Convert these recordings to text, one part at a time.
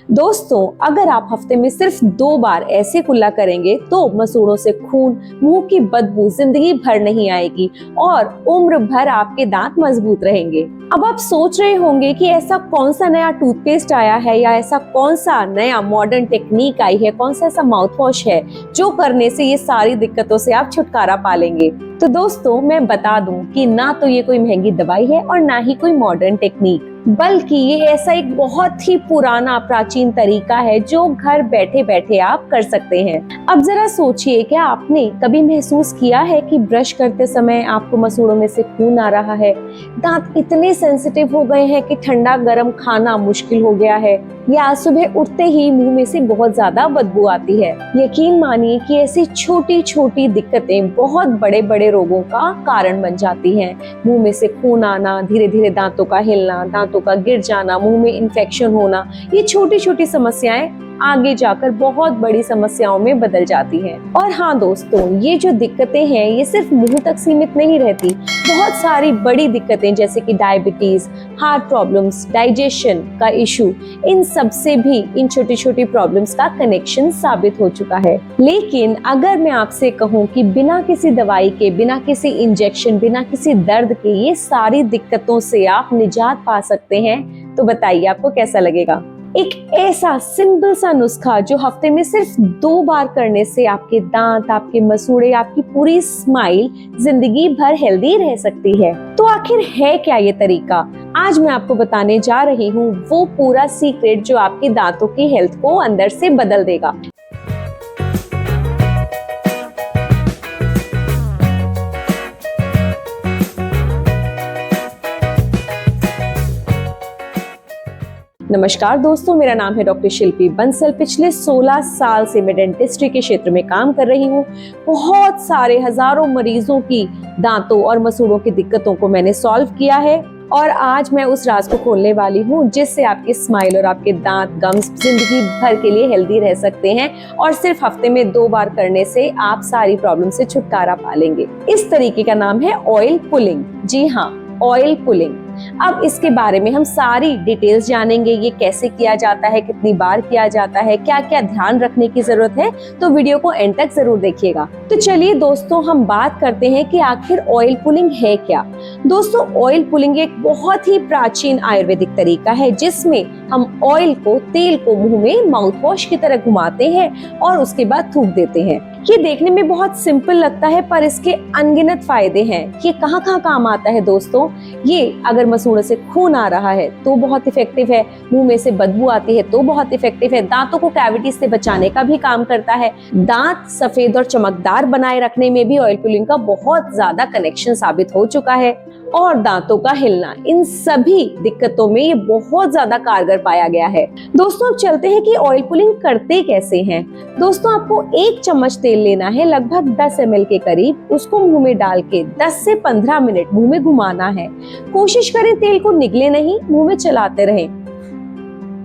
दोस्तों, अगर आप हफ्ते में सिर्फ 2 बार ऐसे कुल्ला करेंगे तो मसूड़ों से खून, मुंह की बदबू जिंदगी भर नहीं आएगी और उम्र भर आपके दांत मजबूत रहेंगे। अब आप सोच रहे होंगे कि ऐसा कौन सा नया टूथपेस्ट आया है या ऐसा कौन सा नया मॉडर्न टेक्निक आई है, कौन सा ऐसा माउथ वॉश है जो करने से ये सारी दिक्कतों से आप छुटकारा पा लेंगे। तो दोस्तों, मैं बता दूं कि ना तो ये कोई महंगी दवाई है और ना ही कोई मॉडर्न टेक्निक, बल्कि ये ऐसा एक बहुत ही पुराना प्राचीन तरीका है जो घर बैठे बैठे आप कर सकते हैं। अब जरा सोचिए, क्या आपने कभी महसूस किया है कि ब्रश करते समय आपको मसूड़ों में से खून आ रहा है, दांत इतने सेंसिटिव हो गए हैं कि ठंडा गर्म खाना मुश्किल हो गया है, या सुबह उठते ही मुंह में से बहुत ज्यादा बदबू आती है। यकीन मानिए कि ऐसी छोटी छोटी दिक्कतें बहुत बड़े बड़े रोगों का कारण बन जाती हैं। मुंह में से खून आना, धीरे धीरे दांतों का हिलना, दांतों का गिर जाना, मुंह में इन्फेक्शन होना, ये छोटी छोटी समस्याएं आगे जाकर बहुत बड़ी समस्याओं में बदल जाती हैं। और हाँ दोस्तों, ये जो दिक्कतें हैं ये सिर्फ मुंह तक सीमित नहीं रहती। बहुत सारी बड़ी दिक्कतें जैसे कि डायबिटीज, हार्ट प्रॉब्लम्स, डाइजेशन का इशू, इन सब से भी इन छोटी छोटी प्रॉब्लम्स का कनेक्शन साबित हो चुका है। लेकिन अगर मैं आपसे कहूँ कि बिना किसी दवाई के, बिना किसी इंजेक्शन, बिना किसी दर्द के ये सारी दिक्कतों से आप निजात पा सकते हैं, तो बताइए आपको कैसा लगेगा। एक ऐसा सिंपल सा नुस्खा जो हफ्ते में सिर्फ 2 बार करने से आपके दांत, आपके मसूड़े, आपकी पूरी स्माइल जिंदगी भर हेल्दी रह सकती है। तो आखिर है क्या ये तरीका? आज मैं आपको बताने जा रही हूँ वो पूरा सीक्रेट जो आपके दांतों की हेल्थ को अंदर से बदल देगा। नमस्कार दोस्तों, मेरा नाम है डॉक्टर शिल्पी बंसल। पिछले 16 साल से मैं डेंटिस्ट्री के क्षेत्र में काम कर रही हूँ। बहुत सारे हजारों मरीजों की दांतों और मसूड़ों की दिक्कतों को मैंने सॉल्व किया है और आज मैं उस राज को खोलने वाली हूँ जिससे आपकी स्माइल और आपके दांत, गम्स जिंदगी भर के लिए हेल्दी रह सकते हैं और सिर्फ हफ्ते में 2 बार करने से आप सारी प्रॉब्लम से छुटकारा पा लेंगे। इस तरीके का नाम है ऑयल पुलिंग। जी हाँ, ऑयल पुलिंग। अब इसके बारे में हम सारी डिटेल्स जानेंगे। ये कैसे किया जाता है, कितनी बार किया जाता है, क्या क्या ध्यान रखने की जरूरत है, तो वीडियो को एंड तक जरूर देखिएगा। तो चलिए दोस्तों, हम बात करते हैं कि आखिर ऑयल पुलिंग है क्या। दोस्तों, ऑयल पुलिंग एक बहुत ही प्राचीन आयुर्वेदिक तरीका है जिसमें हम ऑयल को, तेल को मुंह में माउथ वॉश की तरह घुमाते हैं और उसके बाद थूक देते हैं। ये देखने में बहुत सिंपल लगता है पर इसके अनगिनत फायदे हैं। ये कहाँ कहाँ काम आता है दोस्तों? ये अगर मसूड़ों से खून आ रहा है तो बहुत इफेक्टिव है, मुंह में से बदबू आती है तो बहुत इफेक्टिव है, दांतों को कैविटीज से बचाने का भी काम करता है, दांत सफेद और चमकदार बनाए रखने में भी ऑयल पुलिंग का बहुत ज्यादा कनेक्शन साबित हो चुका है, और दांतों का हिलना, इन सभी दिक्कतों में ये बहुत ज्यादा कारगर पाया गया है। दोस्तों, अब चलते हैं कि ऑयल पुलिंग करते कैसे हैं। दोस्तों, आपको 1 चम्मच तेल लेना है, लगभग 10 ml के करीब। उसको मुंह में डाल के 10 से 15 मिनट मुंह में घुमाना है। कोशिश करें तेल को निगले नहीं, मुंह में चलाते रहें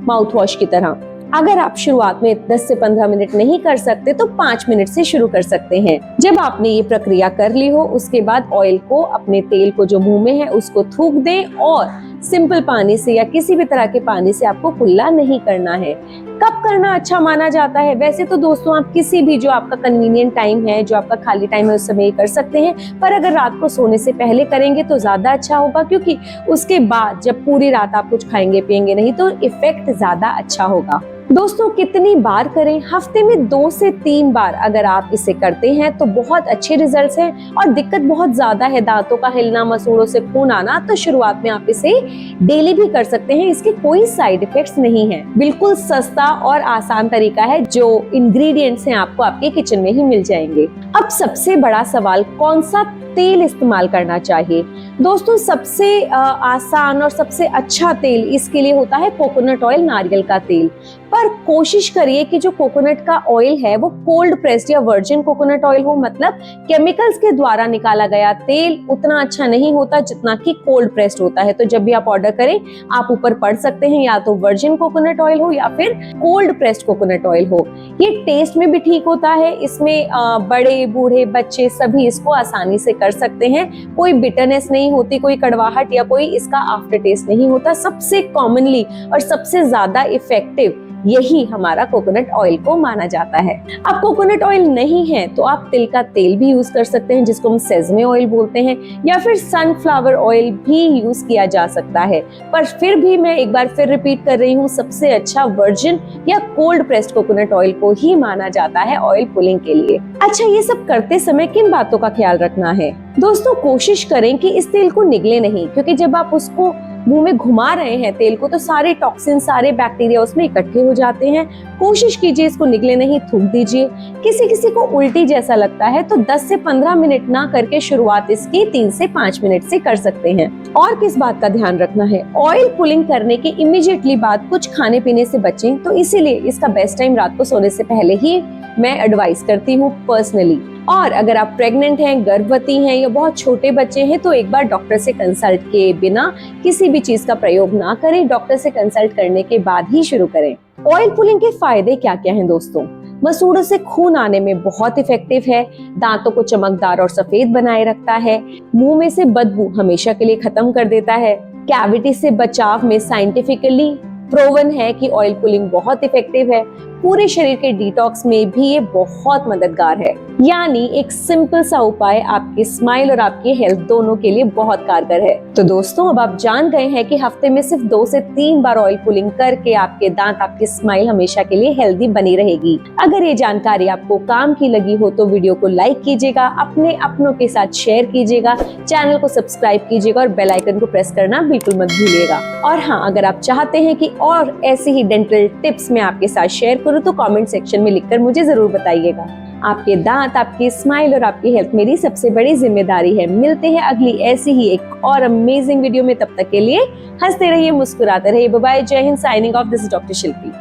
माउथ वॉश की तरह। अगर आप शुरुआत में 10 से 15 मिनट नहीं कर सकते तो 5 मिनट से शुरू कर सकते हैं। जब आपने ये प्रक्रिया कर ली हो, उसके बाद ऑयल को, अपने तेल को जो मुंह में है उसको थूक दें और सिंपल पानी से या किसी भी तरह के पानी से आपको कुल्ला नहीं करना है। कब करना अच्छा माना जाता है? वैसे तो दोस्तों आप किसी भी जो आपका कन्वीनियंट टाइम है, जो आपका खाली टाइम है, उस समय कर सकते हैं, पर अगर रात को सोने से पहले करेंगे तो ज्यादा अच्छा होगा, क्योंकि उसके बाद जब पूरी रात आप कुछ खाएंगे पिएंगे नहीं तो इफेक्ट ज्यादा अच्छा होगा। दोस्तों, कितनी बार करें? हफ्ते में 2 से 3 बार अगर आप इसे करते हैं तो बहुत अच्छे रिजल्ट्स हैं। और दिक्कत बहुत ज्यादा है, दांतों का हिलना, मसूड़ों से खून आना, तो शुरुआत में आप इसे डेली भी कर सकते हैं। इसके कोई साइड इफेक्ट्स नहीं है। बिल्कुल सस्ता और आसान तरीका है, जो इंग्रेडिएंट्स हैं आपको आपके किचन में ही मिल जाएंगे। अब सबसे बड़ा सवाल, कौन सा तेल इस्तेमाल करना चाहिए? दोस्तों, सबसे आसान और सबसे अच्छा तेल इसके लिए होता है कोकोनट ऑयल, नारियल का तेल। पर कोशिश करिए कि जो कोकोनट का ऑयल है वो कोल्ड प्रेस्ड या वर्जिन कोकोनट ऑयल हो, मतलब केमिकल्स के द्वारा निकाला गया तेल उतना अच्छा नहीं होता जितना कि कोल्ड प्रेस्ड होता है। तो जब भी आप ऑर्डर करें, आप ऊपर पढ़ सकते हैं या तो वर्जिन कोकोनट ऑयल हो या फिर कोल्ड प्रेस्ड कोकोनट ऑयल हो। ये टेस्ट में भी ठीक होता है, इसमें बड़े बूढ़े बच्चे सभी इसको आसानी से कर सकते हैं। कोई बिटरनेस नहीं होती, कोई कड़वाहट या कोई इसका आफ्टर टेस्ट नहीं होता। सबसे कॉमनली और सबसे ज्यादा इफेक्टिव यही हमारा कोकोनट ऑयल को माना जाता है। अब कोकोनट ऑयल नहीं है तो आप तिल का तेल भी यूज कर सकते हैं, जिसको हम सेजमे ऑयल बोलते हैं, या फिर सनफ्लावर ऑयल भी यूज किया जा सकता है। पर फिर भी मैं एक बार फिर रिपीट कर रही हूँ, सबसे अच्छा वर्जिन या कोल्ड प्रेस्ड कोकोनट ऑयल को ही माना जाता है ऑयल पुलिंग के लिए। अच्छा, ये सब करते समय किन बातों का ख्याल रखना है? दोस्तों, कोशिश करें कि इस तेल को निगले नहीं, क्योंकि जब आप उसको मुंह में घुमा रहे हैं तेल को तो सारे टॉक्सिन, सारे बैक्टीरिया उसमें इकट्ठे हो जाते हैं। कोशिश कीजिए इसको निगले नहीं, थूक दीजिए। किसी किसी को उल्टी जैसा लगता है तो 10 से 15 मिनट ना करके शुरुआत इसकी 3 से 5 मिनट से कर सकते हैं। और किस बात का ध्यान रखना है? ऑयल पुलिंग करने के इमीडिएटली बाद कुछ खाने पीने से बचें, तो इसीलिए इसका बेस्ट टाइम रात को सोने से पहले ही मैं एडवाइस करती हूँ पर्सनली। और अगर आप प्रेग्नेंट हैं, गर्भवती हैं या बहुत छोटे बच्चे हैं तो एक बार डॉक्टर से कंसल्ट किए बिना किसी भी चीज का प्रयोग ना करें। डॉक्टर से कंसल्ट करने के बाद ही शुरू करें। ऑयल पुलिंग के फायदे क्या क्या हैं दोस्तों? मसूड़ों से खून आने में बहुत इफेक्टिव है, दांतों को चमकदार और सफेद बनाए रखता है, मुंह में से बदबू हमेशा के लिए खत्म कर देता है, कैविटी से बचाव में साइंटिफिकली प्रूवन है कि ऑयल पुलिंग बहुत इफेक्टिव है, पूरे शरीर के डिटॉक्स में भी ये बहुत मददगार है। यानी एक सिंपल सा उपाय आपकी स्माइल और आपकी हेल्थ दोनों के लिए बहुत कारगर है। तो दोस्तों, अब आप जान गए हैं कि हफ्ते में सिर्फ 2 से 3 बार ऑयल पुलिंग करके आपके दांत, आपकी स्माइल हमेशा के लिए हेल्दी बनी रहेगी। अगर ये जानकारी आपको काम की लगी हो तो वीडियो को लाइक कीजिएगा, अपने अपनों के साथ शेयर कीजिएगा, चैनल को सब्सक्राइब कीजिएगा और बेल आइकन को प्रेस करना बिल्कुल मत भूलिएगा। और हाँ, अगर आप चाहते हैं कि और ऐसी ही डेंटल टिप्स मैं आपके साथ शेयर करूं तो कमेंट सेक्शन में लिखकर मुझे जरूर बताइएगा। आपके दांत, आपकी स्माइल और आपकी हेल्थ मेरी सबसे बड़ी जिम्मेदारी है। मिलते हैं अगली ऐसी ही एक और अमेजिंग वीडियो में। तब तक के लिए हंसते रहिए, मुस्कुराते रहिए। बाय बाय, जय Hind, signing off, this is doctor Shilpi.